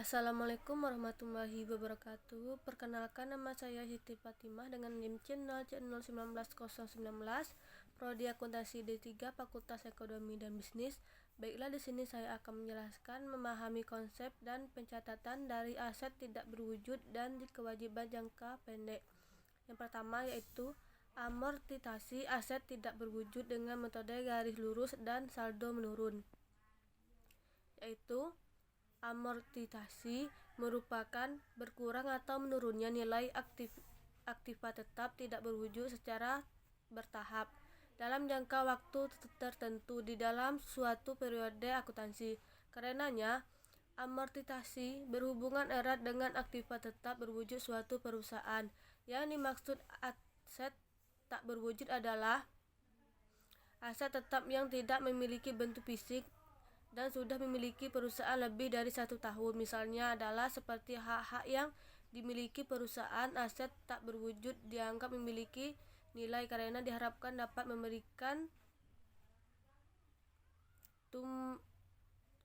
Assalamualaikum warahmatullahi wabarakatuh. Perkenalkan, nama saya Siti Fatimah dengan NIM C0C019 Prodi Akuntansi D3 Fakultas Ekonomi dan Bisnis. Baiklah, di sini saya akan menjelaskan memahami konsep dan pencatatan dari aset tidak berwujud dan kewajiban jangka pendek. Yang pertama yaitu amortisasi aset tidak berwujud dengan metode garis lurus dan saldo menurun. Yaitu amortisasi merupakan berkurang atau menurunnya nilai aktiva tetap tidak berwujud secara bertahap dalam jangka waktu tertentu di dalam suatu periode akuntansi. Karenanya, amortisasi berhubungan erat dengan aktiva tetap berwujud suatu perusahaan. Yang dimaksud aset tak berwujud adalah aset tetap yang tidak memiliki bentuk fisik dan sudah memiliki perusahaan lebih dari 1 tahun. Misalnya adalah seperti hak-hak yang dimiliki perusahaan. Aset tak berwujud dianggap memiliki nilai karena diharapkan dapat memberikan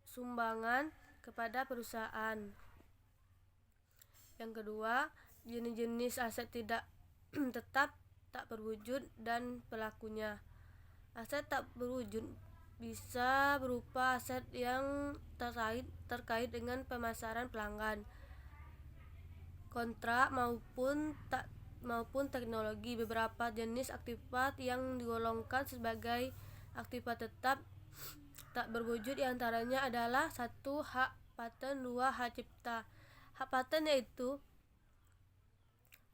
sumbangan kepada perusahaan. Yang kedua, jenis-jenis aset tidak tetap tak berwujud dan pelakunya. Aset tak berwujud bisa berupa aset yang terkait dengan pemasaran pelanggan, kontrak maupun teknologi. Beberapa jenis aktiva yang digolongkan sebagai aktiva tetap tak berwujud diantaranya adalah 1. Hak paten, 2. Hak cipta. Hak paten yaitu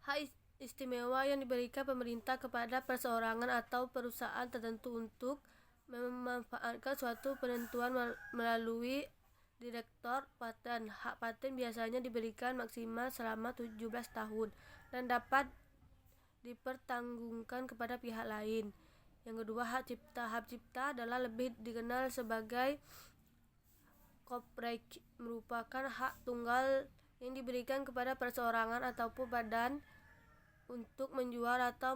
hak istimewa yang diberikan pemerintah kepada perseorangan atau perusahaan tertentu untuk memanfaatkan suatu penentuan melalui direktur paten. Hak paten biasanya diberikan maksimal selama 17 tahun dan dapat dipertanggungjawabkan kepada pihak lain. Yang kedua, hak cipta. Hak cipta adalah lebih dikenal sebagai copyright, merupakan hak tunggal yang diberikan kepada perseorangan ataupun badan untuk menjual atau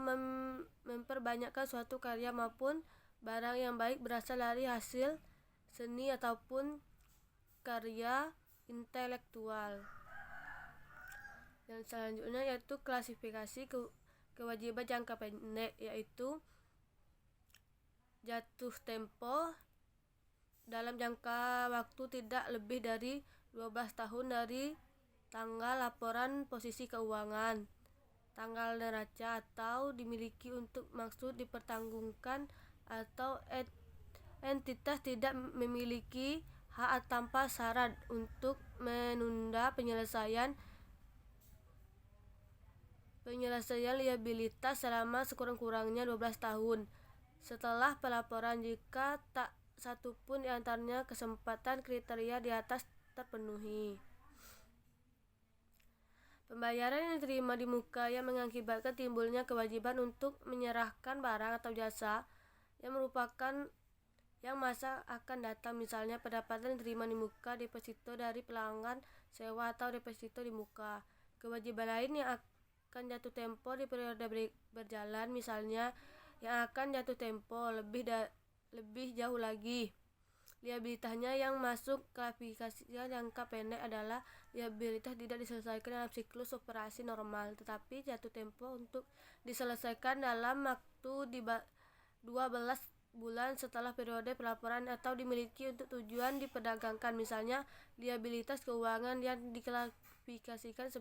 memperbanyakkan suatu karya maupun barang yang baik berasal dari hasil seni ataupun karya intelektual. Yang selanjutnya yaitu klasifikasi kewajiban jangka pendek, yaitu jatuh tempo dalam jangka waktu tidak lebih dari 12 tahun dari tanggal laporan posisi keuangan, tanggal neraca, atau dimiliki untuk maksud dipertanggungjawabkan, atau entitas tidak memiliki hak tanpa syarat untuk menunda penyelesaian liabilitas selama sekurang-kurangnya 12 tahun setelah pelaporan jika tak satu pun di antaranya kesempatan kriteria di atas terpenuhi. Pembayaran yang diterima di muka yang mengakibatkan timbulnya kewajiban untuk menyerahkan barang atau jasa yang merupakan yang masa akan datang, misalnya pendapatan yang diterima di muka, deposito dari pelanggan sewa, atau deposito di muka. Kewajiban lain yang akan jatuh tempo di periode berjalan, misalnya yang akan jatuh tempo lebih jauh lagi. Liabilitasnya yang masuk klasifikasi jangka pendek adalah liabilitas tidak diselesaikan dalam siklus operasi normal, tetapi jatuh tempo untuk diselesaikan dalam waktu di 12 bulan setelah periode pelaporan atau dimiliki untuk tujuan diperdagangkan. Misalnya liabilitas keuangan yang diklasifikasikan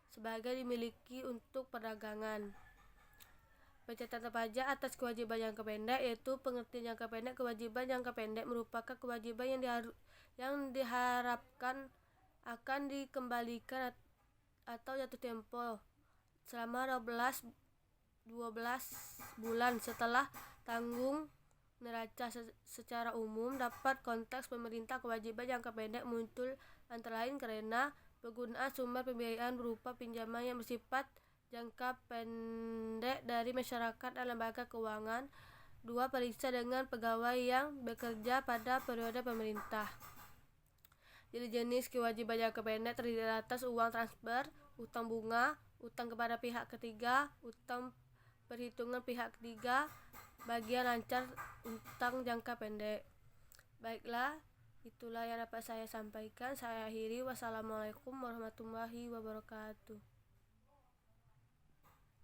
sebagai dimiliki untuk perdagangan. Pencatatan pajak atas kewajiban jangka pendek, yaitu pengertian jangka pendek. Kewajiban jangka pendek merupakan kewajiban yang diharapkan akan dikembalikan atau jatuh tempo selama 12 bulan setelah tanggung neraca. Secara umum dapat konteks pemerintah, kewajiban jangka pendek muncul antara lain karena penggunaan sumber pembiayaan berupa pinjaman yang bersifat jangka pendek dari masyarakat dan lembaga keuangan. 2. Periksa dengan pegawai yang bekerja pada periode pemerintah. Jadi jenis kewajiban jangka pendek terdiri atas uang transfer, utang bunga, utang kepada pihak ketiga, utang perhitungan pihak ketiga, bagian lancar utang jangka pendek. Baiklah, Itulah yang dapat saya sampaikan. Saya akhiri. Wassalamualaikum warahmatullahi wabarakatuh.